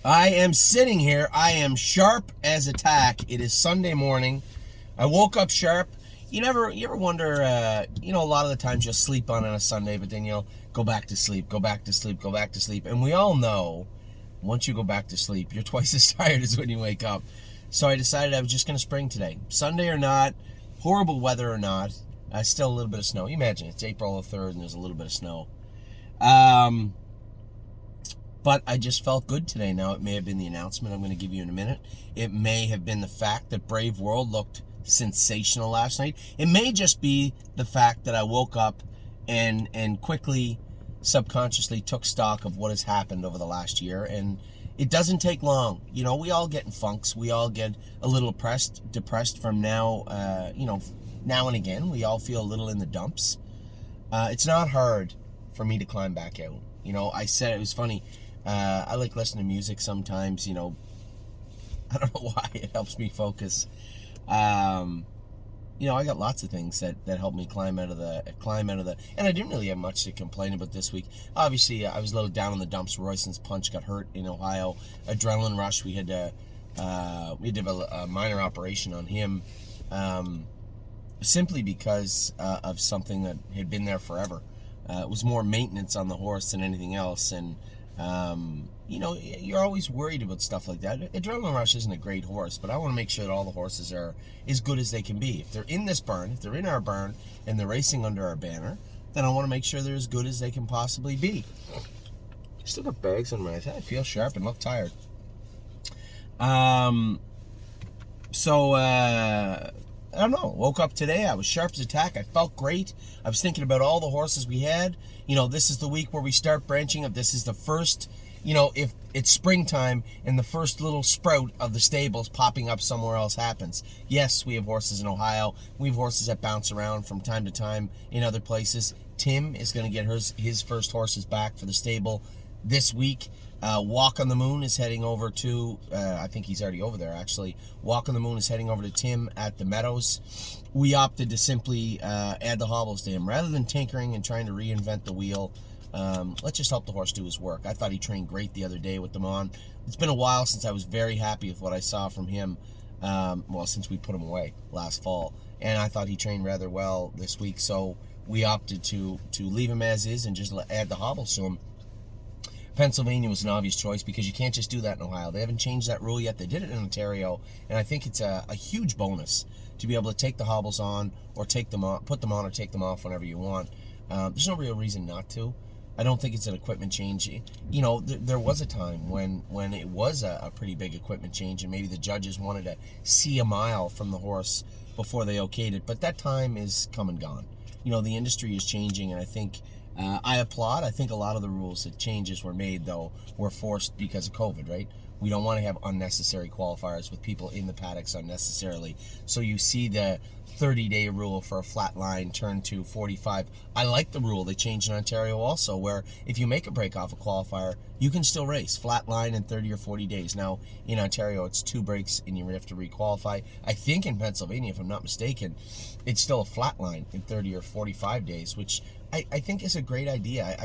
I am sitting here. I am sharp as a tack. It is Sunday morning. I woke up sharp. You ever wonder, a lot of the times you'll sleep on a Sunday, but then you'll go back to sleep, go back to sleep, go back to sleep. And we all know once you go back to sleep, you're twice as tired as when you wake up. So I decided I was just going to spring today. Sunday or not, horrible weather or not, still a little bit of snow. You imagine it's April the 3rd and there's a little bit of snow. But I just felt good today. Now, it may have been the announcement I'm going to give you in a minute. It may have been the fact that Brave World looked sensational last night. It may just be the fact that I woke up and quickly, subconsciously took stock of what has happened over the last year. And it doesn't take long. We all get in funks. We all get a little depressed from now and again. We all feel a little in the dumps. It's not hard for me to climb back out. I said, it was funny. I like listening to music sometimes. I don't know why. It helps me focus. I got lots of things that help me climb out of the, and I didn't really have much to complain about this week. Obviously, I was a little down in the dumps. Royson's punch got hurt in Ohio. Adrenaline rush. We had to have a minor operation on him, simply because of something that had been there forever. It was more maintenance on the horse than anything else, and you're always worried about stuff like that. Adrenaline Rush isn't a great horse, but I want to make sure that all the horses are as good as they can be. If they're in this barn, if they're in our barn, and they're racing under our banner, then I want to make sure they're as good as they can possibly be. I still got bags on my head. I feel sharp and look tired. I don't know. Woke up today. I was sharp as a tack. I felt great. I was thinking about all the horses we had. This is the week where we start branching up. This is the first, if it's springtime and the first little sprout of the stables popping up somewhere else happens. Yes, we have horses in Ohio. We have horses that bounce around from time to time in other places. Tim is going to get his first horses back for the stable this week. Walk on the Moon is heading over to, I think he's already over there actually. Walk on the Moon is heading over to Tim at the Meadows. We opted to simply add the hobbles to him. Rather than tinkering and trying to reinvent the wheel, let's just help the horse do his work. I thought he trained great the other day with them on. It's been a while since I was very happy with what I saw from him, since we put him away last fall. And I thought he trained rather well this week, so we opted to leave him as is and just add the hobbles to him. Pennsylvania was an obvious choice because you can't just do that in Ohio. They haven't changed that rule yet. They did it in Ontario, and I think it's a huge bonus to be able to take the hobbles on or take them off, put them on or take them off whenever you want. There's no real reason not to. I don't think it's an equipment change. There was a time when it was a pretty big equipment change, and maybe the judges wanted to see a mile from the horse before they okayed it, but that time is come and gone. The industry is changing, and I think I applaud. I think a lot of the rules that changes were made, though, were forced because of COVID, right? We don't want to have unnecessary qualifiers with people in the paddocks unnecessarily. So you see the 30-day rule for a flat line turn to 45. I like the rule they changed in Ontario also, where if you make a break off a qualifier, you can still race flat line in 30 or 40 days. Now, in Ontario, it's 2 breaks and you have to requalify. I think in Pennsylvania, if I'm not mistaken, it's still a flat line in 30 or 45 days, which I think is a great idea.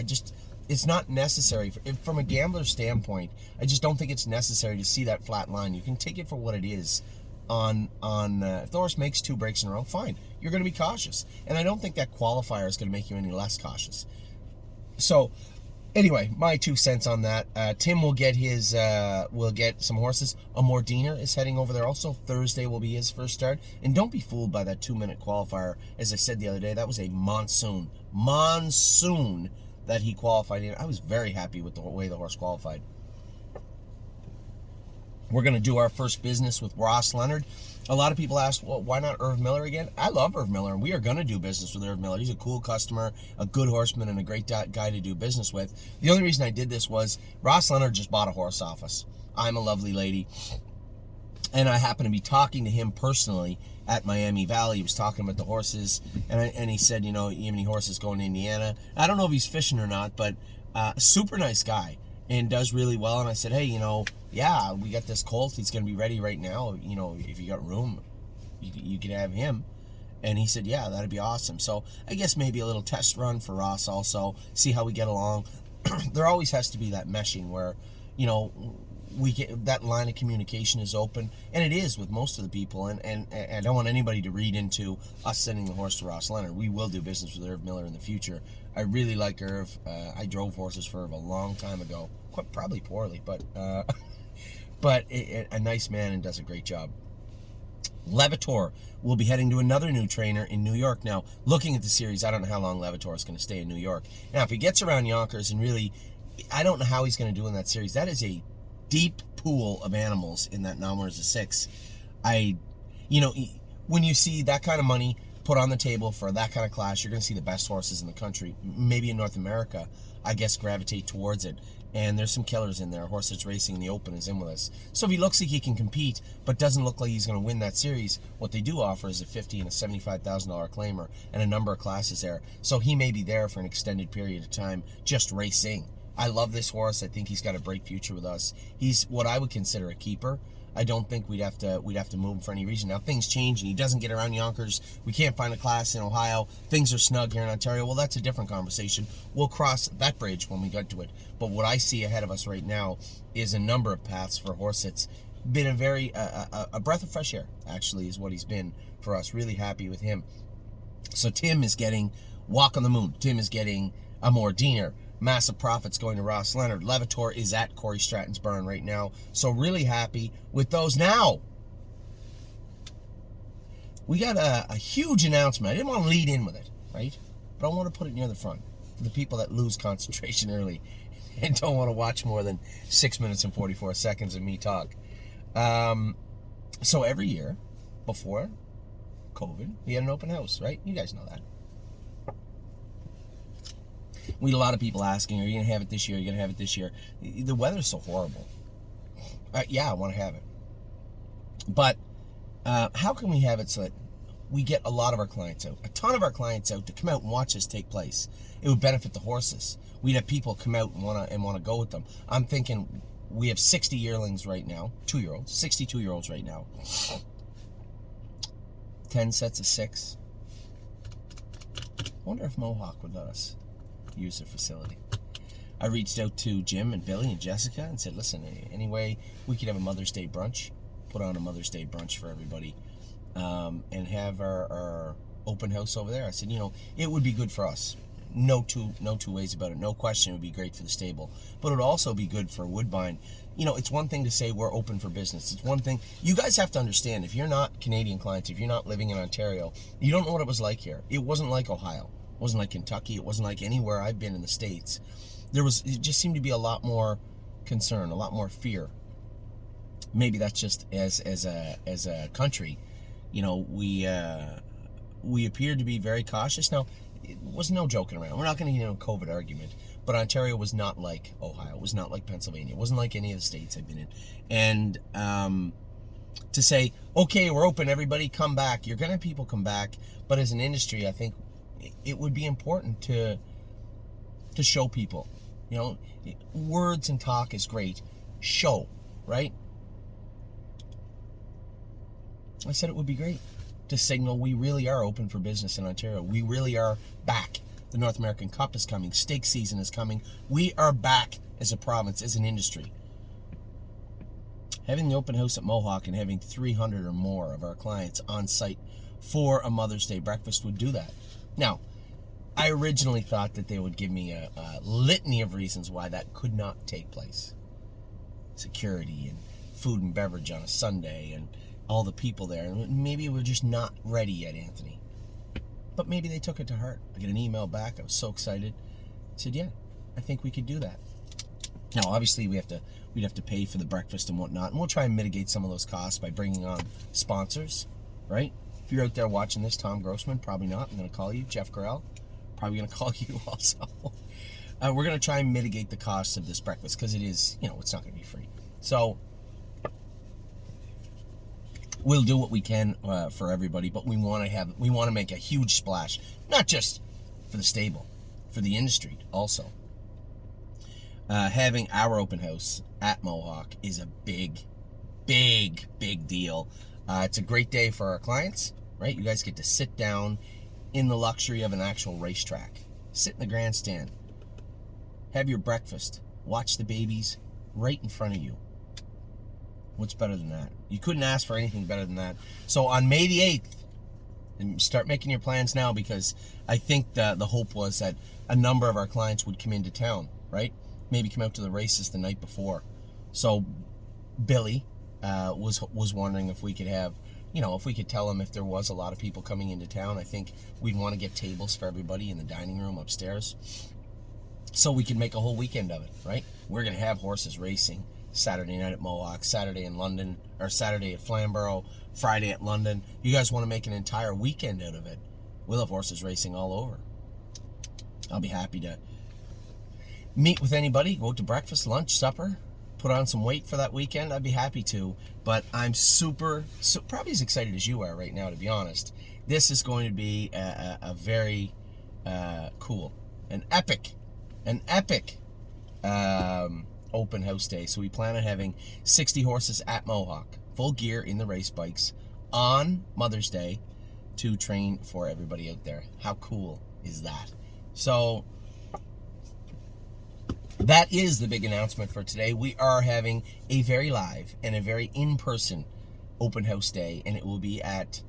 It's not necessary from a gambler's standpoint. I just don't think it's necessary to see that flat line. You can take it for what it is. If the horse makes 2 breaks in a row, fine. You're going to be cautious, and I don't think that qualifier is going to make you any less cautious. So, anyway, my 2 cents on that. Tim will get some horses. Amordiner is heading over there also. Thursday will be his first start, and don't be fooled by that 2-minute qualifier. As I said the other day, that was a monsoon that he qualified in. I was very happy with the way the horse qualified. We're going to do our first business with Ross Leonard. A lot of people ask, well, why not Irv Miller again? I love Irv Miller, and we are going to do business with Irv Miller. He's a cool customer, a good horseman, and a great guy to do business with. The only reason I did this was Ross Leonard just bought a horse off us. I'm a lovely lady, and I happened to be talking to him personally at Miami Valley. He was talking about the horses, and he said, you have any horses going to Indiana? I don't know if he's fishing or not, but super nice guy and does really well. And I said, hey, yeah, we got this colt. He's going to be ready right now. If you got room, you could have him. And he said, yeah, that'd be awesome. So I guess maybe a little test run for Ross also, see how we get along. There always has to be that meshing where, we get that line of communication is open, and it is with most of the people. And I don't want anybody to read into us sending the horse to Ross Leonard. We will do business with Irv Miller in the future. I really like Irv. I drove horses for Irv a long time ago, quite probably poorly, but a nice man and does a great job. Levitor will be heading to another new trainer in New York. Now, looking at the series, I don't know how long Levitor is going to stay in New York. Now, if he gets around Yonkers and really, I don't know how he's going to do in that series. That is a deep pool of animals in that Nominers of 6. When you see that kind of money put on the table for that kind of class, you're going to see the best horses in the country, maybe in North America, I guess, gravitate towards it. And there's some killers in there. A horse that's racing in the Open is in with us. So if he looks like he can compete, but doesn't look like he's going to win that series, what they do offer is a $50,000 and a $75,000 claimer and a number of classes there. So he may be there for an extended period of time just racing. I love this horse. I think he's got a bright future with us. He's what I would consider a keeper. I don't think we'd have to move him for any reason. Now things change and he doesn't get around Yonkers. We can't find a class in Ohio. Things are snug here in Ontario. Well, that's a different conversation. We'll cross that bridge when we get to it. But what I see ahead of us right now is a number of paths for a horse that's been a very a breath of fresh air, actually, is what he's been for us. Really happy with him. So Tim is getting Walk on the Moon. Tim is getting Amor Diener. Massive profits going to Ross Leonard. Levitor is at Corey Stratton's barn right now. So really happy with those. Now, we got a huge announcement. I didn't want to lead in with it, right? But I want to put it near the front for the people that lose concentration early and don't want to watch more than 6 minutes and 44 seconds of me talk. So every year before COVID, we had an open house, right? You guys know that. We had a lot of people asking, are you going to have it this year? Are you going to have it this year? The weather's so horrible. Yeah, I want to have it. But how can we have it so that we get a lot of our clients out, a ton of our clients out to come out and watch this take place? It would benefit the horses. We'd have people come out and want to go with them. I'm thinking we have 60 yearlings right now, 2-year-olds, 62-year-olds right now. 10 sets of 6. I wonder if Mohawk would let us use their facility. I reached out to Jim and Billy and Jessica and said, listen, anyway, we could have a Mother's Day brunch, put on a Mother's Day brunch for everybody, and have our open house over there. I said, it would be good for us. No two ways about it. No question, it would be great for the stable, but it would also be good for Woodbine. It's one thing to say we're open for business. It's one thing. You guys have to understand, if you're not Canadian clients, if you're not living in Ontario, you don't know what it was like here. It wasn't like Ohio. It wasn't like Kentucky. It wasn't like anywhere I've been in the States. It just seemed to be a lot more concern, a lot more fear. Maybe that's just as a country, we appeared to be very cautious. Now, it was no joking around. We're not going to get into a COVID argument, but Ontario was not like Ohio. It was not like Pennsylvania. It wasn't like any of the states I've been in. And to say, okay, we're open, everybody come back. You're going to have people come back, but as an industry, I think it would be important to show people. Words and talk is great. Show, right? I said it would be great to signal we really are open for business in Ontario. We really are back. The North American Cup is coming. Stake season is coming. We are back as a province, as an industry. Having the open house at Mohawk and having 300 or more of our clients on site for a Mother's Day breakfast would do that. Now, I originally thought that they would give me a litany of reasons why that could not take place. Security and food and beverage on a Sunday and all the people there. And maybe we're just not ready yet, Anthony. But maybe they took it to heart. I get an email back. I was so excited. I said, yeah, I think we could do that. Now, obviously, we'd have to pay for the breakfast and whatnot. And we'll try and mitigate some of those costs by bringing on sponsors, right? If you're out there watching this, Tom Grossman, probably not. I'm going to call you. Jeff Correll, probably going to call you also. We're going to try and mitigate the costs of this breakfast because it is, it's not going to be free. So we'll do what we can for everybody, but we want to make a huge splash, not just for the stable, for the industry also. Having our open house at Mohawk is a big deal. It's a great day for our clients, right? You guys get to sit down in the luxury of an actual racetrack, sit in the grandstand, have your breakfast, watch the babies right in front of you. What's better than that? You couldn't ask for anything better than that. So on May the 8th, and start making your plans now, because I think the hope was that a number of our clients would come into town, right? Maybe come out to the races the night before. So Billy was wondering if we could have, if we could tell him if there was a lot of people coming into town. I think we'd want to get tables for everybody in the dining room upstairs, so we can make a whole weekend of it, right? We're going to have horses racing Saturday night at Mohawk, Saturday in London, or Saturday at Flamborough, Friday at London. You guys want to make an entire weekend out of it? We'll have horses racing all over. I'll be happy to meet with anybody, go to breakfast, lunch, supper, put on some weight for that weekend. I'd be happy to, but I'm probably as excited as you are right now, to be honest. This is going to be a very cool, an epic open house day. So we plan on having 60 horses at Mohawk, full gear in the race bikes, on Mother's Day to train for everybody out there. How cool is that? So that is the big announcement for today. We are having a very live and a very in-person open house day, and it will be at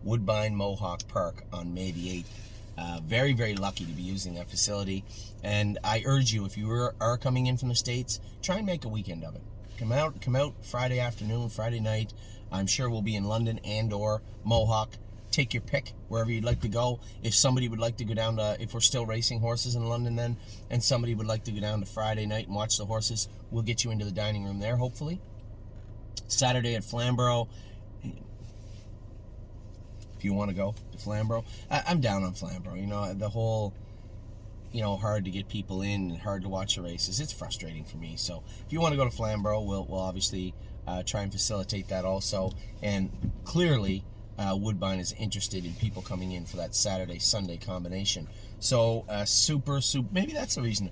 Woodbine Mohawk Park on May the 8th. Very, very lucky to be using that facility, and I urge you, if you are coming in from the States, try and make a weekend of it. Come out Friday afternoon, Friday night. I'm sure we'll be in London and or Mohawk. Take your pick wherever you'd like to go. If somebody would like to go down to, if we're still racing horses in London then, and somebody would like to go down to Friday night and watch the horses, we'll get you into the dining room there, hopefully. Saturday at Flamborough. If you want to go to Flamborough, I'm down on Flamborough. The whole, hard to get people in and hard to watch the races. It's frustrating for me. So if you want to go to Flamborough, we'll obviously try and facilitate that also. And clearly, Woodbine is interested in people coming in for that Saturday-Sunday combination. So super, maybe that's the reason.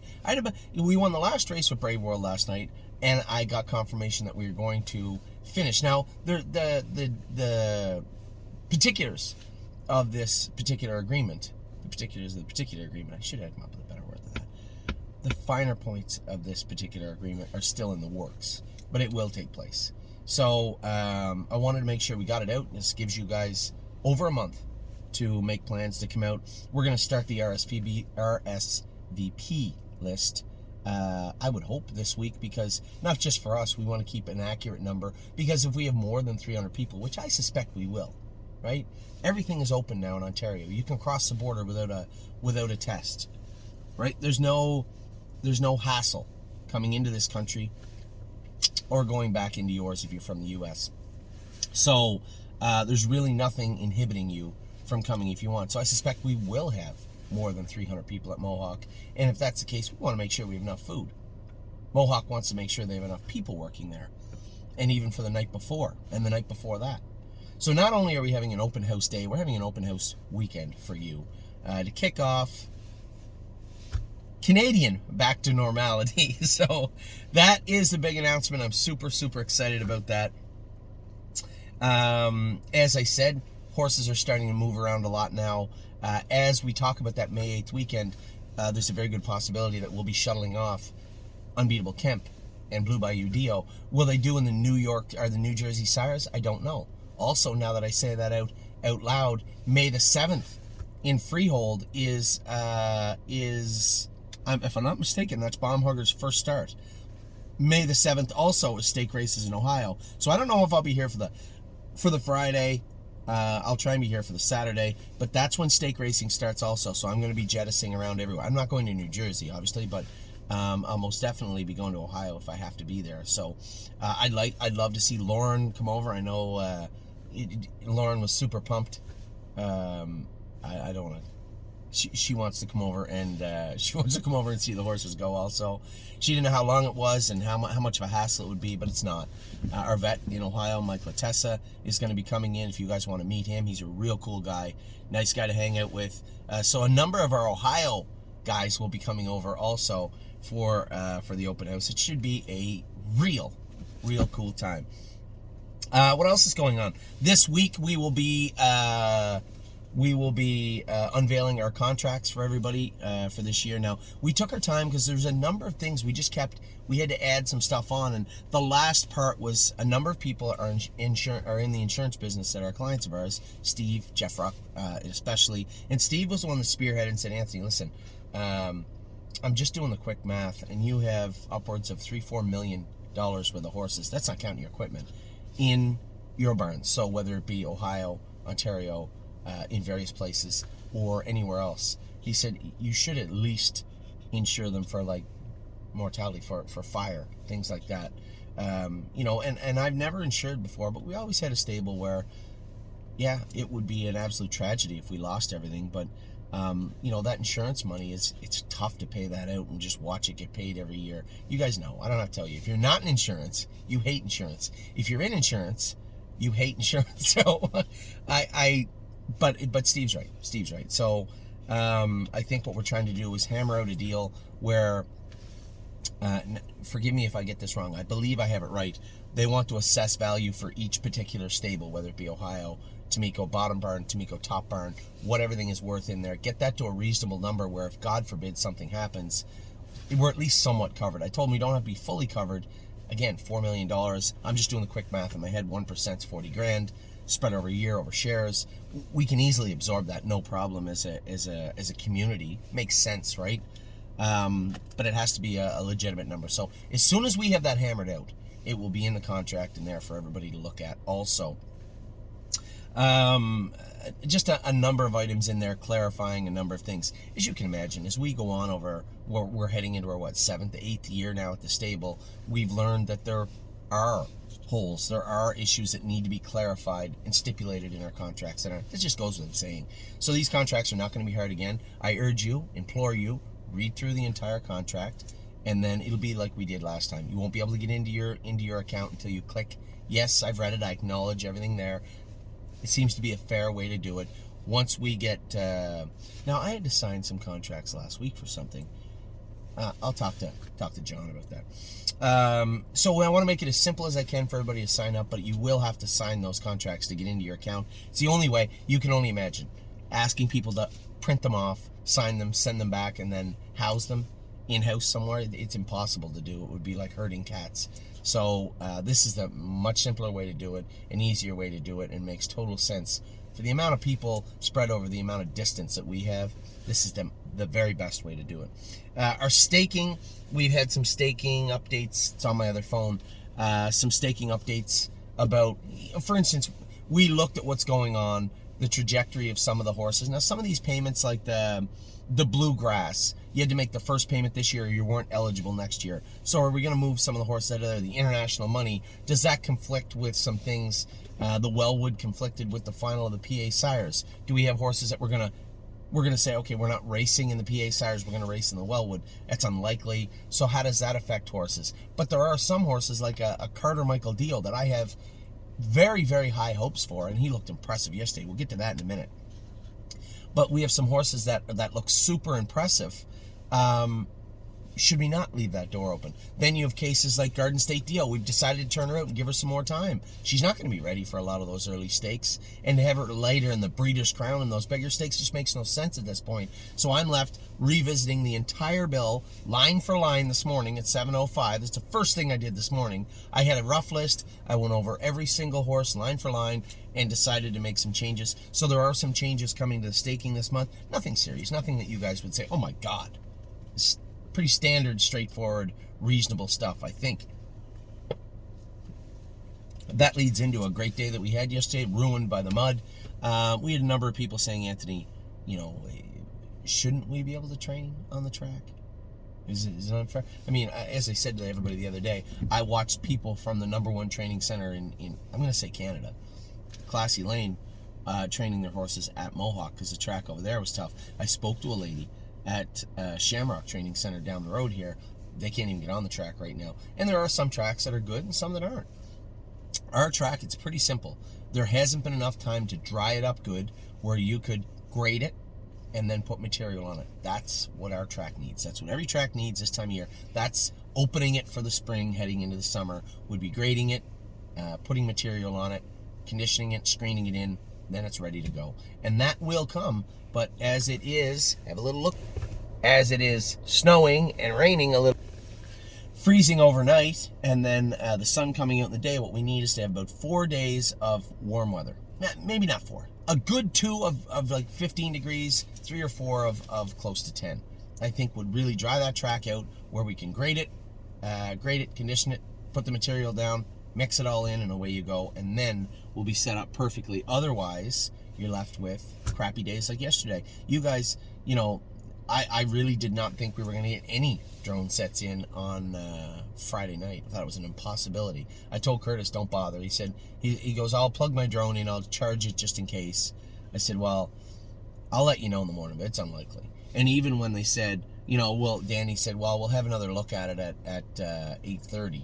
We won the last race with Brave World last night, and I got confirmation that we were going to finish. Now, the particulars of this particular agreement, the particulars of the particular agreement, I should have come up with a better word than that. The finer points of this particular agreement are still in the works, but it will take place. So I wanted to make sure we got it out. This gives you guys over a month to make plans to come out. We're going to start the RSVP list, I would hope this week, because not just for us, we want to keep an accurate number, because if we have more than 300 people, which I suspect we will, right? Everything is open now in Ontario. You can cross the border without a test, right? There's no hassle coming into this country or going back into yours if you're from the U.S. So there's really nothing inhibiting you from coming if you want. So I suspect we will have more than 300 people at Mohawk. And if that's the case, we want to make sure we have enough food. Mohawk wants to make sure they have enough people working there. And even for the night before and the night before that. So not only are we having an open house day, we're having an open house weekend for you to kick off Canadian back to normality. So that is the big announcement. I'm super excited about that. As I said, horses are starting to move around a lot now. As we talk about that May 8th weekend, there's a very good possibility that we'll be shuttling off Unbeatable Kemp and Blue Bayou Dio. Will they do in the New York or the New Jersey Sires? I don't know. Also, now that I say that out loud, May the 7th in Freehold is if I'm not mistaken, that's Baumhugger's first start. May the 7th also is stake races in Ohio. So I don't know if I'll be here for the Friday. I'll try and be here for the Saturday, but that's when stake racing starts also. So I'm going to be jettisoning around everywhere. I'm not going to New Jersey, obviously, but I'll most definitely be going to Ohio if I have to be there. So I'd love to see Lauren come over. I know Lauren was super pumped. I don't want to. She wants to come over and see the horses go also. She didn't know how long it was and how much of a hassle it would be, but it's not. Our vet in Ohio, Mike Latessa, is going to be coming in if you guys want to meet him. He's a real cool guy, nice guy to hang out with. So a number of our Ohio guys will be coming over also for the open house. It should be a real cool time. What else is going on? This week we will be we will be unveiling our contracts for everybody for this year. Now, we took our time because there's a number of things we had to add some stuff on, and the last part was a number of people are in the insurance business that are clients of ours. Steve, Jeff Ruck, especially, and Steve was the one that spearheaded and said, Anthony, listen, I'm just doing the quick math, and you have upwards of $3-4 million worth of horses. That's not counting your equipment in your barns. So whether it be Ohio, Ontario, in various places, or anywhere else, he said you should at least insure them for like mortality, for fire, things like that. And I've never insured before, but we always had a stable where, yeah, it would be an absolute tragedy if we lost everything, but that insurance money it's tough to pay that out and just watch it get paid every year. You guys know, I don't have to tell you, if you're not in insurance, you hate insurance. If you're in insurance, you hate insurance. So but Steve's right. So I think what we're trying to do is hammer out a deal where, forgive me if I get this wrong, I believe I have it right, they want to assess value for each particular stable, whether it be Ohio, Temeko bottom barn, Temeko top barn, what everything is worth in there. Get that to a reasonable number where if God forbid something happens, we're at least somewhat covered. I told them we don't have to be fully covered. Again, $4 million. I'm just doing the quick math in my head. 1% is 40 grand, spread over a year, over shares. We can easily absorb that, no problem, as a community. Makes sense, right? But it has to be a legitimate number. So as soon as we have that hammered out, it will be in the contract and there for everybody to look at. Also, just a number of items in there clarifying a number of things. As you can imagine, as we go on over, we're heading into our 7th, 8th year now at the stable, we've learned that there are holes, there are issues that need to be clarified and stipulated in our contracts, and this just goes without saying. So these contracts are not going to be hard again. I urge you, implore you, read through the entire contract, and then it'll be like we did last time. You won't be able to get into your account until you click, yes, I've read it, I acknowledge everything there. It seems to be a fair way to do it. Once we get... now, I had to sign some contracts last week for something. I'll talk to John about that. So I want to make it as simple as I can for everybody to sign up, but you will have to sign those contracts to get into your account. It's the only way. You can only imagine asking people to print them off, sign them, send them back, and then house them in-house somewhere. It's impossible to do. It would be like herding cats. So this is the much simpler way to do it, an easier way to do it, and makes total sense. For the amount of people spread over the amount of distance that we have, this is the very best way to do it. Our staking, we've had some staking updates. It's on my other phone. Some staking updates about, for instance, we looked at what's going on, the trajectory of some of the horses. Now, some of these payments, like the bluegrass, you had to make the first payment this year or you weren't eligible next year. So are we going to move some of the horses out of there? The international money, does that conflict with some things? The Wellwood conflicted with the final of the PA Sires. Do we have horses that we're going to say, okay, we're not racing in the PA Sires, we're going to race in the Wellwood? That's unlikely. So how does that affect horses? But there are some horses like a Carter Michael Deal that I have very, very high hopes for, and he looked impressive yesterday. We'll get to that in a minute. But we have some horses that look super impressive. Should we not leave that door open? Then you have cases like Garden State Deal. We've decided to turn her out and give her some more time. She's not going to be ready for a lot of those early stakes. And to have her later in the Breeders' Crown and those bigger stakes just makes no sense at this point. So I'm left revisiting the entire bill, line for line, this morning at 7:05. That's the first thing I did this morning. I had a rough list. I went over every single horse, line for line, and decided to make some changes. So there are some changes coming to the staking this month. Nothing serious. Nothing that you guys would say, oh my God. It's pretty standard, straightforward, reasonable stuff, I think. That leads into a great day that we had yesterday, ruined by the mud. We had a number of people saying, Anthony, shouldn't we be able to train on the track? Is it unfair? I mean, as I said to everybody the other day, I watched people from the #1 training center in I'm going to say Canada, Classy Lane, training their horses at Mohawk because the track over there was tough. I spoke to a lady at Shamrock Training Center down the road here. They can't even get on the track right now. And there are some tracks that are good and some that aren't. Our track, it's pretty simple. There hasn't been enough time to dry it up good where you could grade it and then put material on it. That's what our track needs. That's what every track needs this time of year. That's opening it for the spring, heading into the summer, would be grading it, putting material on it, conditioning it, screening it in, then it's ready to go. And that will come, but as it is, have a little look, as it is snowing and raining a little, freezing overnight, and then the sun coming out in the day, what we need is to have about 4 days of warm weather. Maybe not 4. A good 2 of like 15 degrees, 3 or 4 of close to 10. I think would really dry that track out where we can grade it, condition it, put the material down, mix it all in, and away you go. And then we'll be set up perfectly. Otherwise, you're left with crappy days like yesterday. You guys, you know, I really did not think we were going to get any drone sets in on Friday night. I thought it was an impossibility. I told Curtis, don't bother. He said, he goes, I'll plug my drone in, I'll charge it just in case. I said, well, I'll let you know in the morning, but it's unlikely. And even when they said, you know, well, Danny said, well, we'll have another look at it at 8:30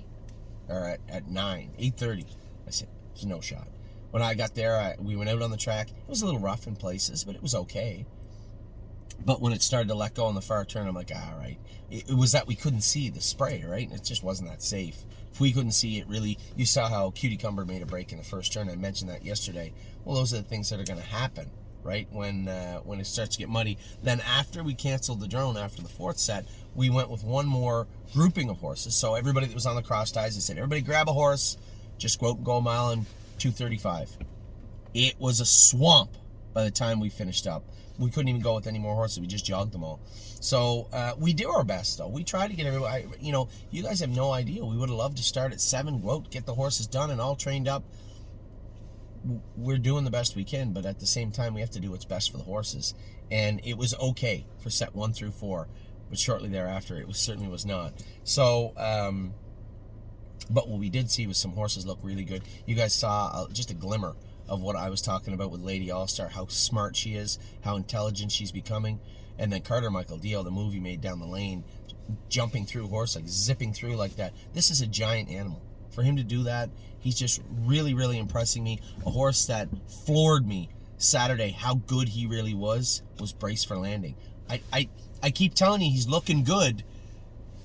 or at 9, 8:30. I said, there's no shot. When I got there, we went out on the track. It was a little rough in places, but it was okay. But when it started to let go on the far turn, I'm like, all right. It was that we couldn't see the spray, right? And it just wasn't that safe. If we couldn't see it, really, you saw how Cutie Cumber made a break in the first turn. I mentioned that yesterday. Well, those are the things that are going to happen, right? When it starts to get muddy. Then after we canceled the drone after the 4th set, we went with one more grouping of horses. So everybody that was on the cross ties, I said, everybody grab a horse, just go out and go a mile in 2:35. It was a swamp by the time we finished up. We couldn't even go with any more horses. We just jogged them all. So we do our best, though. We try to get everybody, you know, you guys have no idea. We would have loved to start at 7, go out, get the horses done and all trained up. We're doing the best we can, but at the same time, we have to do what's best for the horses. And it was okay for set 1 through 4, but shortly thereafter, it certainly was not. So, but what we did see was some horses look really good. You guys saw just a glimmer of what I was talking about with Lady All-Star, how smart she is, how intelligent she's becoming. And then Carter Michael Dio, the movie made down the lane, jumping through horse, like zipping through like that. This is a giant animal. For him to do that, he's just really, really impressing me. A horse that floored me Saturday, how good he really was Brace for Landing. I keep telling you he's looking good,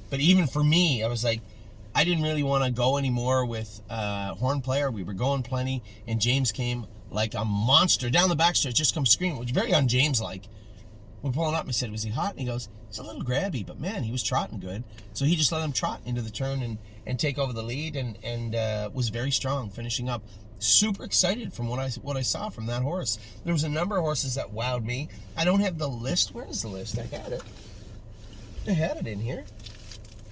but even for me, I was like, I didn't really want to go anymore with Horn Player. We were going plenty, and James came like a monster down the backstretch, just come screaming, which is very un-James-like. We're pulling up, and I said, was he hot? And he goes, he's a little grabby, but man, he was trotting good. So he just let him trot into the turn and take over the lead, and was very strong, finishing up. Super excited from what I saw from that horse. There was a number of horses that wowed me. I don't have the list. Where is the list? I had it. I had it in here.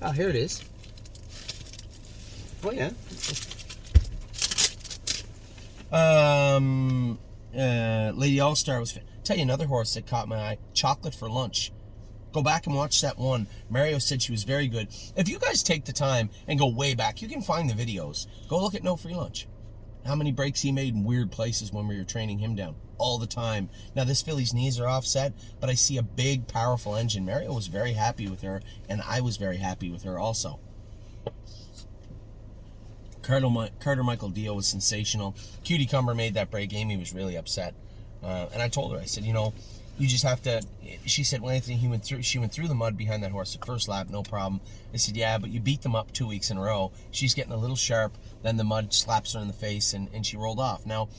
Oh, here it is. Oh yeah. Lady All-Star was. Tell you another horse that caught my eye. Chocolate for Lunch. Go back and watch that one. Mario said she was very good. If you guys take the time and go way back, you can find the videos. Go look at No Free Lunch. How many breaks he made in weird places when we were training him down. All the time. Now this filly's knees are offset, but I see a big, powerful engine. Mario was very happy with her, and I was very happy with her also. Carter Michael Dio was sensational. Cutie Cumber made that break. Amy was really upset. And I told her, I said, you know, you just have to, she said, well, Anthony, she went through the mud behind that horse the first lap, no problem. I said, yeah, but you beat them up 2 weeks in a row. She's getting a little sharp, then the mud slaps her in the face, and she rolled off. Now,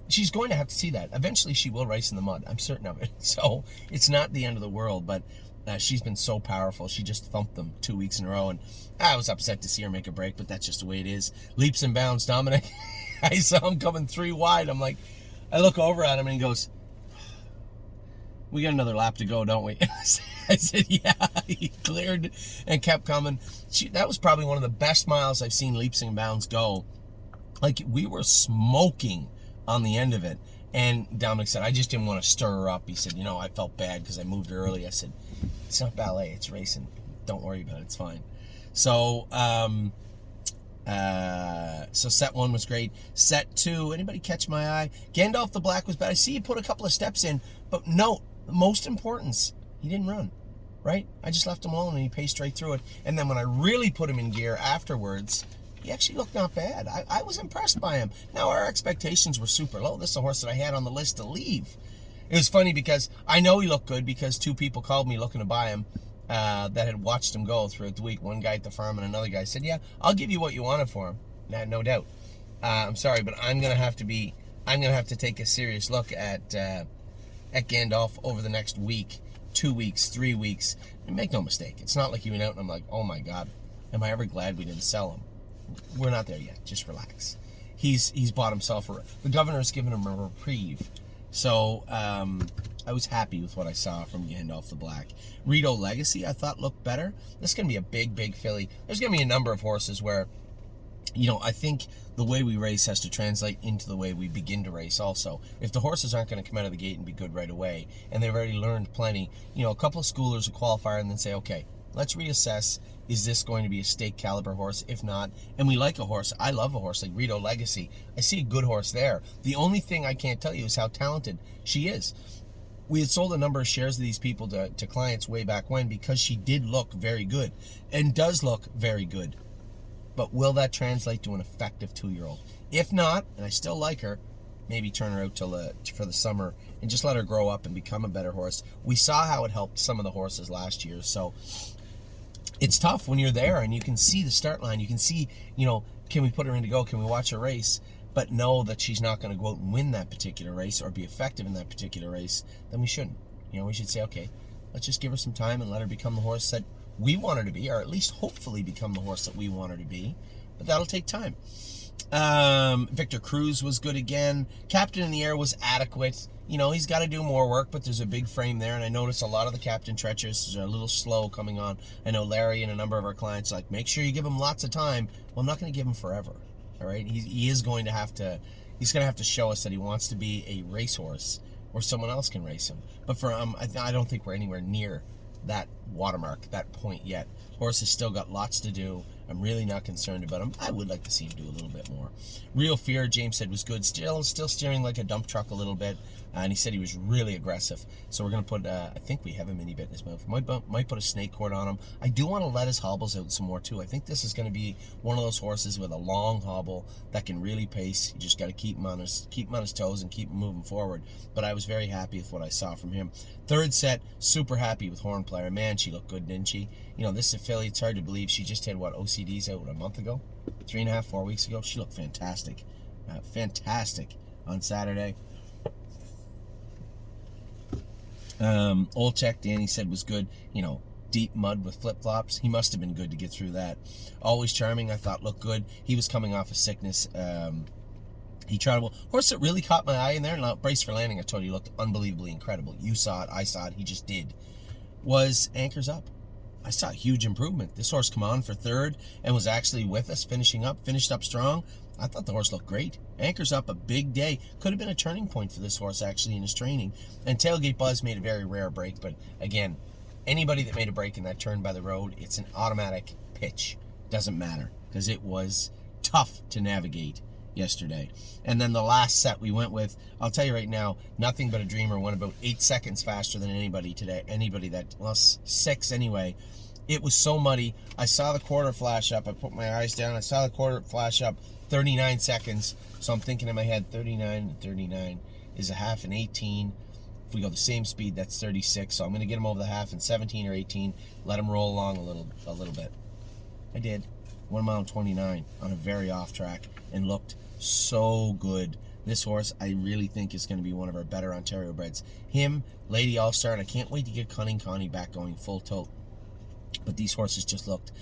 she's going to have to see that. Eventually, she will race in the mud. I'm certain of it. So, it's not the end of the world, but she's been so powerful. She just thumped them 2 weeks in a row, and I was upset to see her make a break, but that's just the way it is. Leaps and bounds, Dominic. I saw him coming 3 wide. I'm like, I look over at him, and he goes, we got another lap to go, don't we? I said, yeah. He cleared and kept coming. That was probably one of the best miles I've seen Leaps and Bounds go. Like, we were smoking on the end of it. And Dominic said, I just didn't want to stir her up. He said, you know, I felt bad because I moved her early. I said, it's not ballet, it's racing. Don't worry about it, it's fine. So, so set 1 was great. Set 2, anybody catch my eye? Gandalf the Black was bad. I see you put a couple of steps in, but no, the most importance, he didn't run, right? I just left him alone and he paced straight through it. And then when I really put him in gear afterwards, he actually looked not bad. I was impressed by him. Now, our expectations were super low. This is a horse that I had on the list to leave. It was funny because I know he looked good because 2 people called me looking to buy him that had watched him go throughout the week. One guy at the farm and another guy said, yeah, I'll give you what you wanted for him. No doubt. I'm sorry, but I'm going to have to be I'm going to have to take a serious look at Gandalf over the next week, 2 weeks, 3 weeks. And make no mistake, it's not like you went out and I'm like, oh my God, am I ever glad we didn't sell him? We're not there yet. Just relax. He's bought himself the governor's given him a reprieve. So I was happy with what I saw from Gandalf the Black. Rito Legacy I thought looked better. This is going to be a big filly. There's going to be a number of horses where, I think the way we race has to translate into the way we begin to race also. If the horses aren't going to come out of the gate and be good right away, and they've already learned plenty, a couple of schoolers, a qualifier, and then say, okay, let's reassess. Is this going to be a stake caliber horse? If not, and we like a horse, I love a horse like Rito Legacy. I see a good horse there. The only thing I can't tell you is how talented she is. We had sold a number of shares of these people to clients way back when because she did look very good and does look very good. But will that translate to an effective 2-year-old? If not, and I still like her, maybe turn her out for the summer and just let her grow up and become a better horse. We saw how it helped some of the horses last year, so it's tough when you're there and you can see the start line. You can see, can we put her in to go? Can we watch her race? But know that she's not going to go out and win that particular race or be effective in that particular race, then we shouldn't. We should say, okay, let's just give her some time and let her become the horse that we want her to be, or at least hopefully become the horse that we want her to be. But that'll take time. Victor Cruz was good again. Captain in the Air was adequate. He's got to do more work, but there's a big frame there, and I noticed a lot of the Captain Treacherous are a little slow coming on. I know Larry and a number of our clients are like, make sure you give him lots of time. Well, I'm not going to give him forever. All right, he is going to have to. He's going to have to show us that he wants to be a racehorse, or someone else can race him. But for I don't think we're anywhere near that watermark, that point yet. Horse has still got lots to do. I'm really not concerned about him. I would like to see him do a little bit more. Real Fear, James said, was good. Still steering like a dump truck a little bit. And he said he was really aggressive. So we're going to put, I think we have a mini bit in his mouth. Might put a snake cord on him. I do want to let his hobbles out some more too. I think this is going to be one of those horses with a long hobble that can really pace. You just got to keep him on his toes and keep him moving forward. But I was very happy with what I saw from him. Third set, super happy with Horn Player. Man, she looked good, didn't she? This affiliate, it's hard to believe. She just had, OCDs out a month ago? 3.5, 4 weeks ago? She looked fantastic. Fantastic on Saturday. Olchek, Danny said, was good. Deep mud with flip-flops. He must have been good to get through that. Always Charming, I thought, looked good. He was coming off a sickness. He tried well. Horse that really caught my eye in there, now Brace for Landing, I told you, looked unbelievably incredible. You saw it, I saw it, he just did. Was Anchors Up. I saw a huge improvement. This horse come on for third and was actually with us, finished up strong. I thought the horse looked great. Anchors Up, a big day. Could have been a turning point for this horse actually in his training. And Tailgate Buzz made a very rare break, but again, anybody that made a break in that turn by the road, it's an automatic pitch. Doesn't matter, because it was tough to navigate yesterday. And then the last set we went with, I'll tell you right now, Nothing But a Dreamer went about 8 seconds faster than anybody today. 6 anyway. It was so muddy. I saw the quarter flash up. I put my eyes down. I saw the quarter flash up. 39 seconds. So I'm thinking in my head, 39 and 39 is a half and 18. If we go the same speed, that's 36. So I'm going to get him over the half in 17 or 18. Let him roll along a little bit. I did. 1 mile and 29 on a very off track and looked so good. This horse, I really think, is going to be one of our better Ontario breds. Him, Lady All-Star, and I can't wait to get Cunning Connie back going full tilt. But these horses just have looked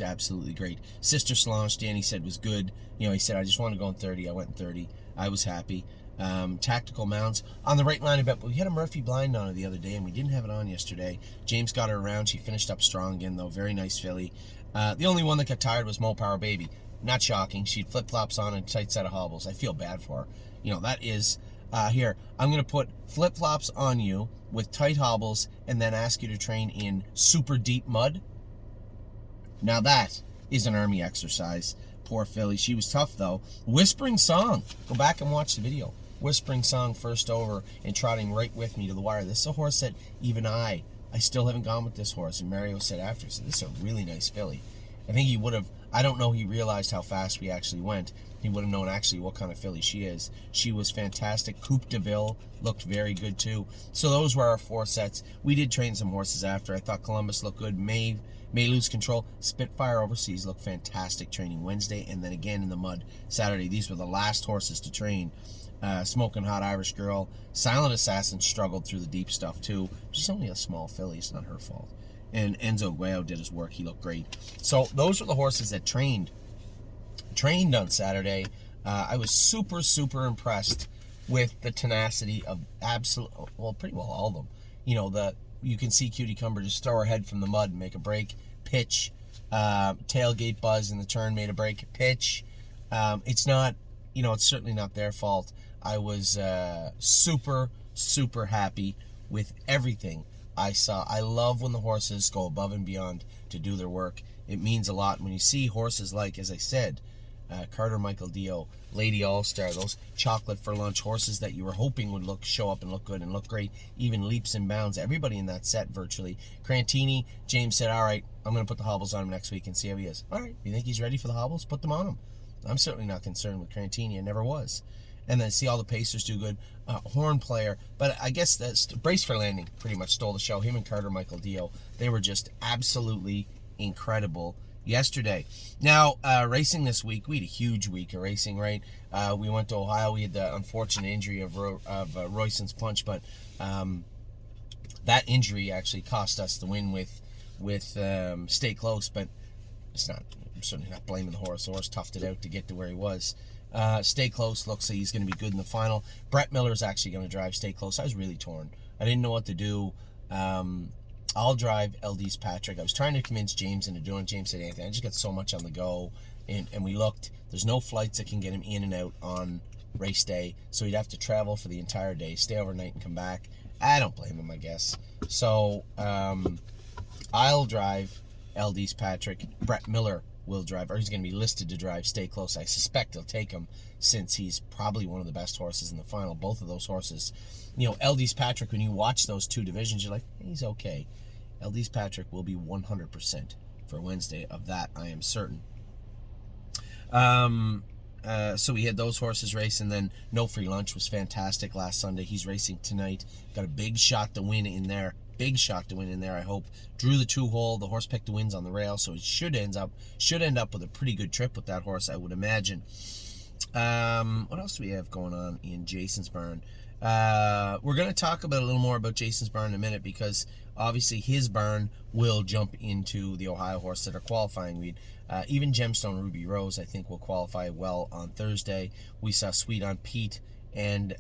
absolutely great. Sister Solange, Danny said, was good. He said, I just want to go in 30. I went in 30. I was happy. Tactical Mounds on the right line a bit, but we had a Murphy blind on her the other day and we didn't have it on yesterday. James got her around. She finished up strong again though. Very nice filly. The only one that got tired was Mo Power Baby. Not shocking. She had flip-flops on and a tight set of hobbles. I feel bad for her. That is here, I'm going to put flip-flops on you with tight hobbles and then ask you to train in super deep mud. Now that is an army exercise. Poor filly. She was tough though. Whispering Song. Go back and watch the video. Whispering Song first over and trotting right with me to the wire. This is a horse that even I still haven't gone with this horse. And Mario said after, so this is a really nice filly. I think he would have, I don't know he realized how fast we actually went. He would have known actually what kind of filly she is. She was fantastic. Coupe de Ville looked very good too. So those were our 4 sets. We did train some horses after. I thought Columbus looked good. May lose control. Spitfire Overseas looked fantastic training Wednesday, and then again in the mud Saturday. These were the last horses to train. Smoking Hot Irish Girl. Silent Assassin struggled through the deep stuff too. She's only a small filly. It's not her fault. And Enzo Guayo did his work. He looked great. So those were the horses that trained on Saturday. I was super impressed with the tenacity of pretty well all of them. You can see Cutie Cumber just throw her head from the mud and make a break, pitch, tailgate buzz in the turn, made a break, pitch. It's not, it's certainly not their fault. I was super happy with everything I saw. I love when the horses go above and beyond to do their work. It means a lot when you see horses like, as I said, Carter Michael Dio, Lady All-Star, those chocolate for lunch horses that you were hoping would show up and look good and look great, even leaps and bounds. Everybody in that set virtually. Crantini, James said, all right, I'm going to put the hobbles on him next week and see how he is. All right, you think he's ready for the hobbles? Put them on him. I'm certainly not concerned with Crantini. I never was. And then see all the Pacers do good. Horn Player, but I guess that's Brace for Landing pretty much stole the show. Him and Carter Michael Dio, they were just absolutely incredible yesterday. Now, racing this week, we had a huge week of racing, right? We went to Ohio. We had the unfortunate injury of Royson's punch, but that injury actually cost us the win with Stay Close, but I'm certainly not blaming the horse. The horse toughed it out to get to where he was. Stay Close looks like he's going to be good in the final. Brett Miller is actually going to drive Stay Close. I was really torn. I didn't know what to do. I'll drive LD's Patrick. I was trying to convince James into doing it. James said, Anthony, I just got so much on the go. And we looked. There's no flights that can get him in and out on race day. So he'd have to travel for the entire day, stay overnight, and come back. I don't blame him, I guess. So I'll drive LD's Patrick. Brett Miller will drive, or he's going to be listed to drive Stay Close. I suspect he'll take him since he's probably one of the best horses in the final. Both of those horses, LD's Patrick, when you watch those two divisions, you're like, he's okay. LD's Patrick will be 100% for Wednesday. Of that, I am certain. So we had those horses race, and then No Free Lunch was fantastic last Sunday. He's racing tonight. Got a big shot to win in there. I hope. Drew the 2-hole. The horse picked the wins on the rail, so it should end up with a pretty good trip with that horse, I would imagine. What else do we have going on in Jason's barn? We're going to talk a little more about Jason's barn in a minute, because obviously his barn will jump into the Ohio horse that are qualifying. Even Gemstone Ruby Rose, I think, will qualify well on Thursday. We saw Sweet on Pete and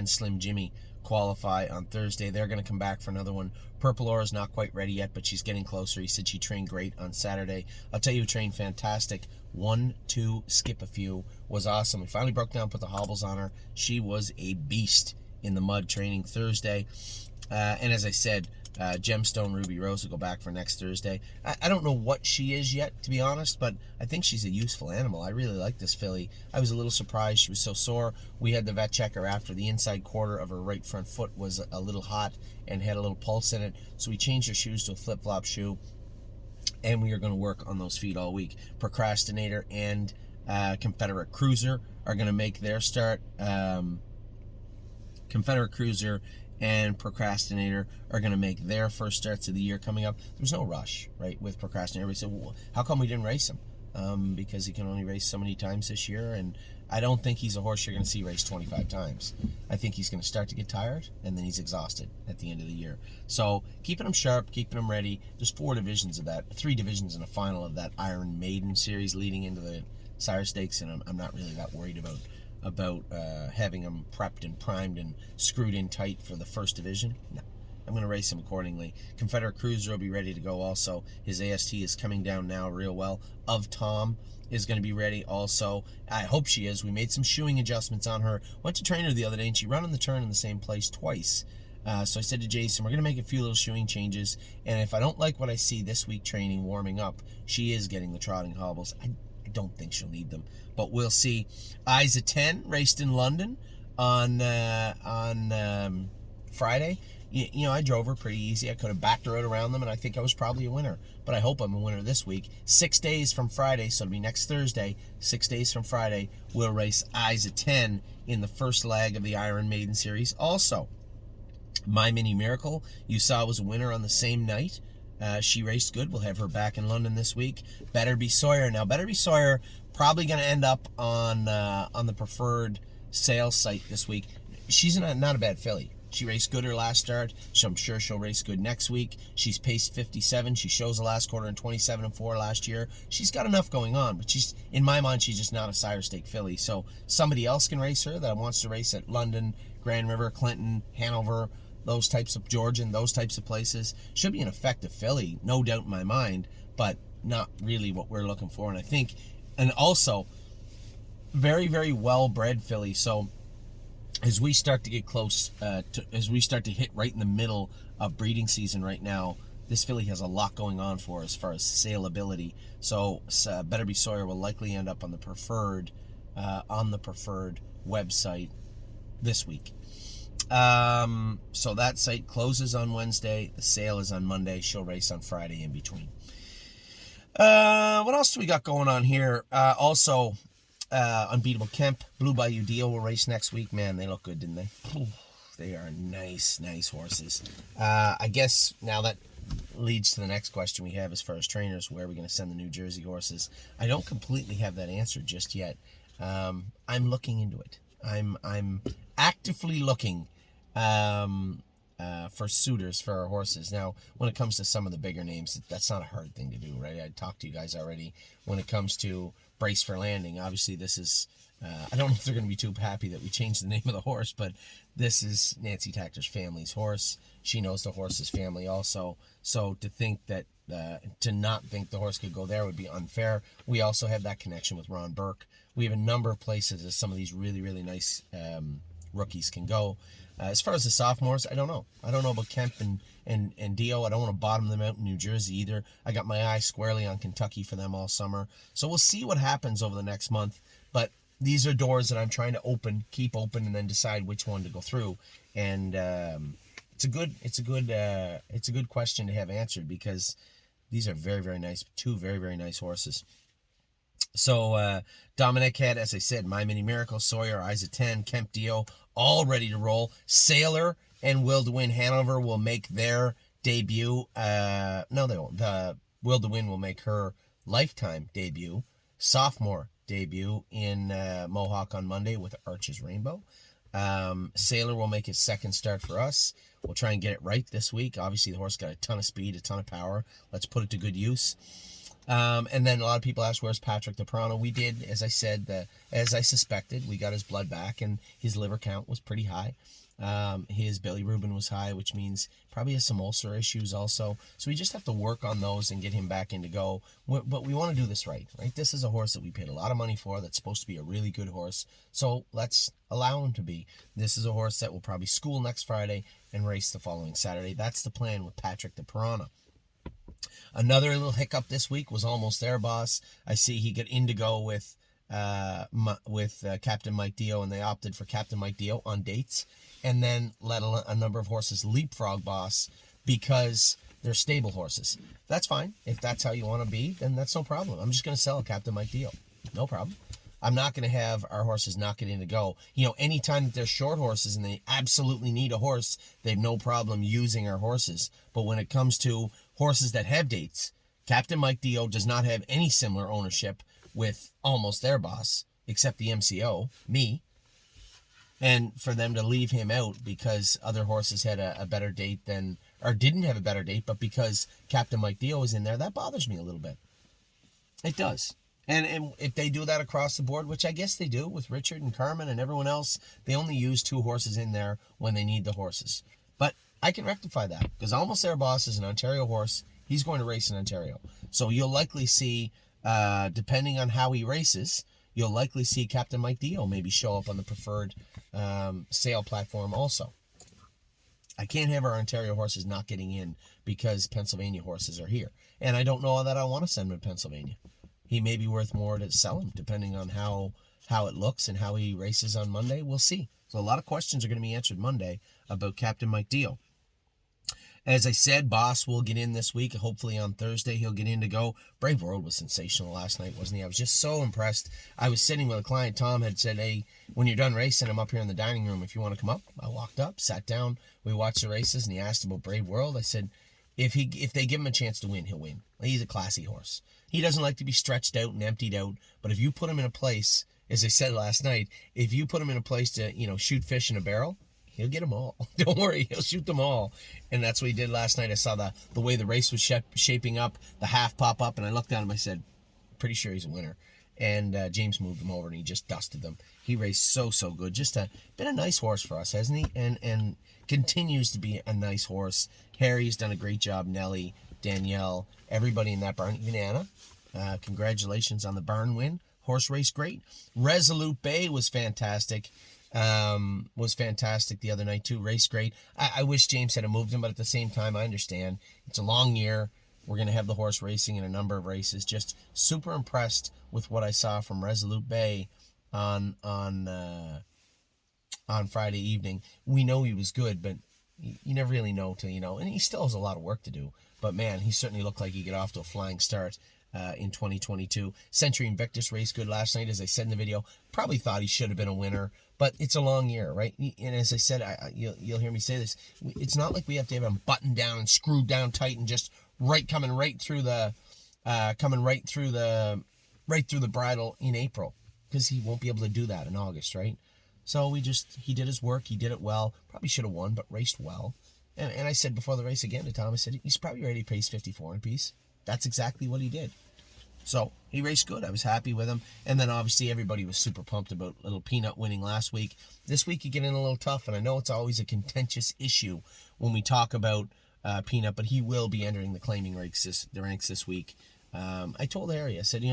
Slim Jimmy qualify on Thursday. They're going to come back for another one. Purple Aura is not quite ready yet, but she's getting closer. He said she trained great on Saturday. I'll tell you who trained fantastic. 1, 2, skip a few was awesome. We finally broke down, put the hobbles on her. She was a beast in the mud training Thursday. And as I said, Gemstone Ruby Rose will go back for next Thursday. I don't know what she is yet, to be honest, but I think she's a useful animal. I really like this filly. I was a little surprised she was so sore. We had the vet check her after. The inside quarter of her right front foot was a little hot and had a little pulse in it, so we changed her shoes to a flip-flop shoe, and we are going to work on those feet all week. Procrastinator and Confederate Cruiser are going to make their start. Confederate Cruiser and Procrastinator are going to make their first starts of the year coming up. There's no rush, right, with Procrastinator. Everybody said, well, how come we didn't race him? Because he can only race so many times this year, and I don't think he's a horse you're going to see race 25 times. I think he's going to start to get tired, and then he's exhausted at the end of the year. So keeping him sharp, keeping him ready. There's 4 divisions of that, 3 divisions in a final of that Iron Maiden series leading into the Sire Stakes, and I'm not really that worried about having him prepped and primed and screwed in tight for the first division. No, I'm going to race him accordingly. Confederate Cruiser will be ready to go also. His AST is coming down now real well. Of Tom is going to be ready also. I hope she is. We made some shoeing adjustments on her. Went to train her the other day, and she ran on the turn in the same place twice. So I said to Jason, we're going to make a few little shoeing changes, and if I don't like what I see this week training, warming up, she is getting the trotting hobbles. I don't think she'll need them, but we'll see. Isa 10 raced in London on Friday, I drove her pretty easy. I could have backed her out around them, and I think I was probably a winner. But I hope I'm a winner this week. 6 days from Friday, so it'll be next Thursday, 6 days from Friday, we'll race Eyes of 10 in the first leg of the Iron Maiden Series. Also, My Mini Miracle, you saw, was a winner on the same night. She raced good. We'll have her back in London this week. Better Be Sawyer. Now, Better Be Sawyer probably going to end up on the preferred sales site this week. She's not a bad filly. She raced good her last start, so I'm sure she'll race good next week. She's paced 57. She shows the last quarter in 27-4 last year. She's got enough going on, but in my mind, she's just not a sire stake filly. So somebody else can race her that wants to race at London, Grand River, Clinton, Hanover, those types of Georgian, those types of places. Should be an effective filly, no doubt in my mind, but not really what we're looking for. And I think, and also, very, very well-bred filly. So as we start to get close, as we start to hit right in the middle of breeding season right now, this filly has a lot going on for as far as saleability. So Better Be Sawyer will likely end up on the preferred website this week. So that site closes on Wednesday. The sale is on Monday. She'll race on Friday in between. What else do we got going on here? Also, Unbeatable Kemp, Blue Bayou Deal will race next week. Man, they look good, didn't they? They are nice horses. I guess now that leads to the next question we have as far as trainers. Where are we going to send the New Jersey horses? I don't completely have that answer just yet. I'm looking into it. I'm actively looking for suitors for our horses. Now, when it comes to some of the bigger names, that's not a hard thing to do, right? I talked to you guys already. When it comes to Brace for Landing, obviously this is, I don't know if they're going to be too happy that we changed the name of the horse, but this is Nancy Tactor's family's horse. She knows the horse's family also. So to think that, to not think the horse could go there would be unfair. We also have that connection with Ron Burke. We have a number of places that some of these really, really nice rookies can go. As far as the sophomores, I don't know. I don't know about Kemp and Dio. I don't want to bottom them out in New Jersey either. I got my eye squarely on Kentucky for them all summer. So we'll see what happens over the next month. But these are doors that I'm trying to keep open, and then decide which one to go through. And it's a good question to have answered, because these are very, very nice, two very, very nice horses. So Dominic had, as I said, My Mini Miracle, Sawyer, Eyes of 10, Kemp, Dio, all ready to roll. Sailor and Will to Win Hanover will make their debut. No, they won't. The Will to Win will make her lifetime debut, sophomore debut in Mohawk on Monday with Arches Rainbow. Sailor will make his second start for us. We'll try and get it right this week. Obviously, the horse got a ton of speed, a ton of power. Let's put it to good use. And then a lot of people ask, where's Patrick DePrano? We did, as I said, as I suspected, we got his blood back, and his liver count was pretty high. His bilirubin was high, which means probably has some ulcer issues also. So we just have to work on those and get him back in to go. But we want to do this right? This is a horse that we paid a lot of money for that's supposed to be a really good horse. So let's allow him to be. This is a horse that will probably school next Friday and race the following Saturday. That's the plan with Patrick DePrano. Another little hiccup this week was Almost There, Boss. I see he got Indigo with Captain Mike Dio, and they opted for Captain Mike Dio on dates, and then let a number of horses leapfrog Boss because they're stable horses. That's fine. If that's how you want to be, then that's no problem. I'm just going to sell Captain Mike Dio. No problem. I'm not going to have our horses not get in to go. Anytime that they're short horses and they absolutely need a horse, they have no problem using our horses. But when it comes to horses that have dates, Captain Mike Dio does not have any similar ownership with Almost There, Boss, except the MCO, me. And for them to leave him out because other horses had a better date or didn't have a better date, but because Captain Mike Dio was in there, that bothers me a little bit. It does. And if they do that across the board, which I guess they do with Richard and Carmen and everyone else, they only use 2 horses in there when they need the horses. But I can rectify that, because Almost There, Boss is an Ontario horse. He's going to race in Ontario. So you'll likely see, depending on how he races, you'll likely see Captain Mike Dio maybe show up on the preferred sale platform also. I can't have our Ontario horses not getting in because Pennsylvania horses are here. And I don't know that I want to send him to Pennsylvania. He may be worth more to sell him, depending on how it looks and how he races on Monday. We'll see. So a lot of questions are going to be answered Monday about Captain Mike Dio. As I said, Boss will get in this week. Hopefully on Thursday he'll get in to go. Brave World was sensational last night, wasn't he? I was just so impressed. I was sitting with a client. Tom had said, hey, when you're done racing, I'm up here in the dining room if you want to come up. I walked up, sat down, we watched the races, and he asked about Brave World. I said, if they give him a chance to win, he'll win. He's a classy horse. He doesn't like to be stretched out and emptied out, but if you put him in a place, as I said last night, if you put him in a place to, shoot fish in a barrel, he'll get them all. Don't worry, he'll shoot them all. And that's what he did last night. I saw the way the race was shaping up, the half pop up, and I looked at him, I said, pretty sure he's a winner. And James moved him over, and he just dusted them. He raced so good. Just been a nice horse for us, hasn't he? And continues to be a nice horse. Harry's done a great job. Nelly, Danielle, everybody in that barn, even Anna. Congratulations on the barn win. Horse race great. Resolute Bay was fantastic. The other night too. Race great. I wish James had moved him, but at the same time, I understand it's a long year. We're going to have the horse racing in a number of races. Just super impressed with what I saw from Resolute Bay on Friday evening. We know he was good, but you never really know till you know. And he still has a lot of work to do. But man, he certainly looked like he got off to a flying start in 2022. Century Invictus raced good last night, as I said in the video. Probably thought he should have been a winner, but it's a long year, right? And as I said, you'll hear me say this. It's not like we have to have him buttoned down and screwed down tight and just coming right through the bridle in April, because he won't be able to do that in August, right? So he did his work. He did it well. Probably should have won, but raced well. And I said before the race again to Tom, I said, he's probably ready to pace 54 in a piece. That's exactly what he did. So he raced good. I was happy with him. And then obviously everybody was super pumped about Little Peanut winning last week. This week you get in a little tough, and I know it's always a contentious issue when we talk about Peanut, but he will be entering the claiming ranks this week. I told Harry, I said,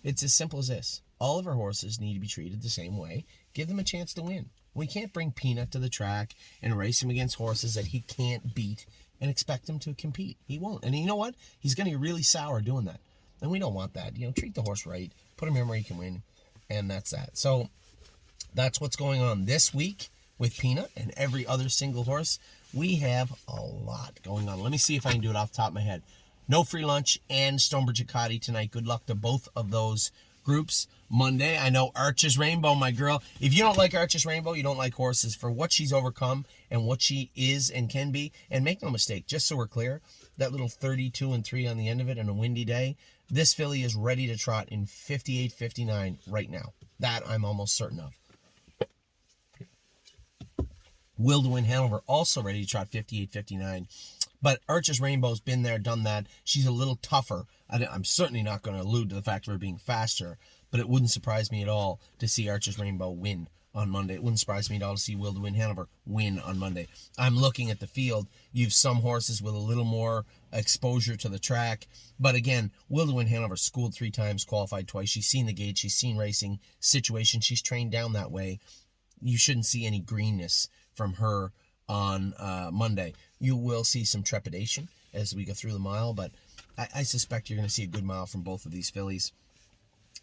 it's as simple as this. All of our horses need to be treated the same way. Give them a chance to win. We can't bring Peanut to the track and race him against horses that he can't beat and expect him to compete. He won't. And you know what? He's going to get really sour doing that. And we don't want that. Treat the horse right. Put him in where he can win. And that's that. So that's what's going on this week with Peanut and every other single horse. We have a lot going on. Let me see if I can do it off the top of my head. No Free Lunch and Stonebridge Academy tonight. Good luck to both of those groups. Monday, I know Arches Rainbow, my girl. If you don't like Arches Rainbow, you don't like horses. For what she's overcome and what she is and can be, and make no mistake, just so we're clear, that little 32-3 on the end of it on a windy day, this filly is ready to trot in 58-59 right now. That I'm almost certain of. Will to Win Hanover also ready to trot 58-59. But Arches Rainbow's been there, done that. She's a little tougher. I'm certainly not going to allude to the fact of her being faster, but it wouldn't surprise me at all to see Arches Rainbow win on Monday. It wouldn't surprise me at all to see Will to Win Hanover win on Monday. I'm looking at the field. You've some horses with a little more exposure to the track. But again, Will to Win Hanover schooled 3 times, qualified twice. She's seen the gate. She's seen racing situations. She's trained down that way. You shouldn't see any greenness from her on Monday. You will see some trepidation as we go through the mile, but I suspect you're going to see a good mile from both of these fillies.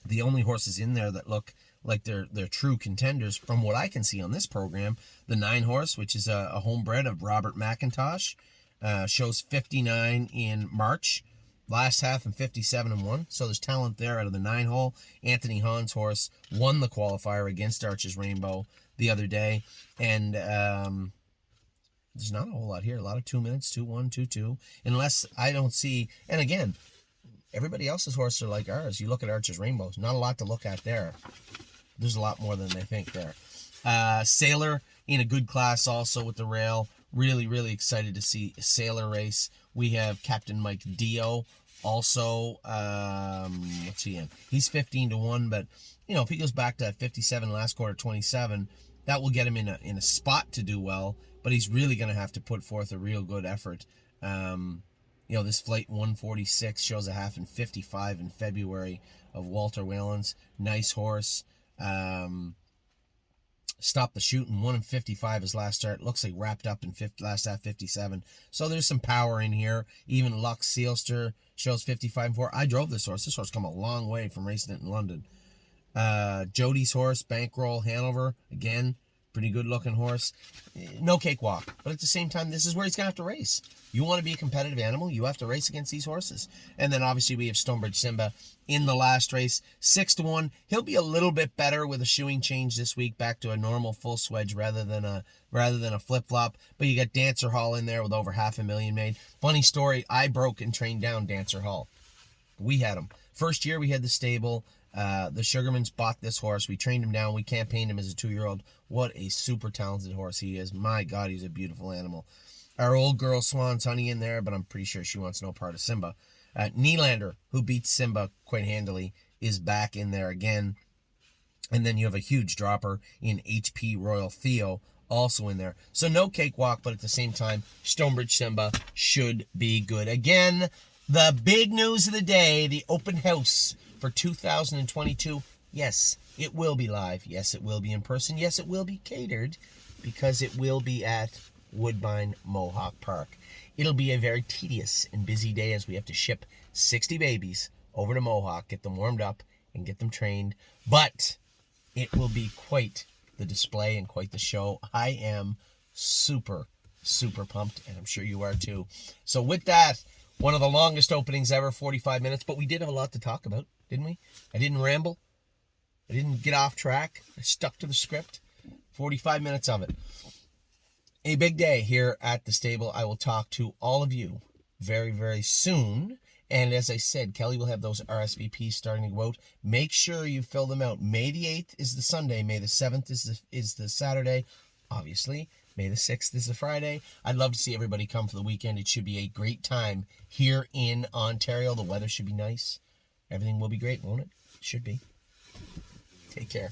The only horses in there that look like they're true contenders, from what I can see on this program, the 9 horse, which is a homebred of Robert McIntosh, shows 59 in March, last half in 57-1. So there's talent there out of the 9 hole. Anthony Hahn's horse won the qualifier against Arches Rainbow the other day, and there's not a whole lot here. A lot of 2 minutes, 2-1, 2-2, unless I don't see. And again, everybody else's horses are like ours. You look at Arches Rainbows, not a lot to look at there. There's a lot more than they think there. Sailor in a good class also with the rail. Really, really excited to see a Sailor race. We have Captain Mike Dio also. What's he in? He's 15-1, but if he goes back to 57 last quarter, 27, that will get him in a spot to do well. But he's really going to have to put forth a real good effort. This Flight 146 shows a half in 55 in February of Walter Whalen's. Nice horse. Stopped the shooting, 1 in 55 his last start. Looks like wrapped up in last half 57. So there's some power in here. Even Lux Sealster shows 55-4. I drove this horse. This horse come a long way from racing it in London. Jody's horse, Bankroll Hanover, again, Pretty good looking horse. No cakewalk. But at the same time, this is where he's going to have to race. You want to be a competitive animal, you have to race against these horses. And then obviously we have Stonebridge Simba in the last race, 6-1. He'll be a little bit better with a shoeing change this week, back to a normal full swedge rather than a flip-flop. But you got Dancer Hall in there with over $500,000 made. Funny story, I broke and trained down Dancer Hall. We had him. First year we had the stable. The Sugarmans bought this horse. We trained him down. We campaigned him as a 2-year-old. What a super talented horse he is. My God, he's a beautiful animal. Our old girl Swan's Honey in there, but I'm pretty sure she wants no part of Simba. Nylander, who beats Simba quite handily, is back in there again. And then you have a huge dropper in HP Royal Theo, also in there. So no cakewalk, but at the same time, Stonebridge Simba should be good. Again, the big news of the day, the open house for 2022. Yes, it will be live. Yes, it will be in person. Yes, it will be catered, because it will be at Woodbine Mohawk Park. It'll be a very tedious and busy day as we have to ship 60 babies over to Mohawk, get them warmed up, and get them trained. But it will be quite the display and quite the show. I am super, super pumped, and I'm sure you are too. So with that, one of the longest openings ever, 45 minutes, but we did have a lot to talk about, didn't we? I didn't ramble. I didn't get off track. I stuck to the script. 45 minutes of it. A big day here at the stable. I will talk to all of you very, very soon. And as I said, Kelly will have those RSVPs starting to go out. Make sure you fill them out. May the 8th is the Sunday. May the 7th is the Saturday. Obviously, May the 6th is the Friday. I'd love to see everybody come for the weekend. It should be a great time here in Ontario. The weather should be nice. Everything will be great, won't it? Should be. Take care.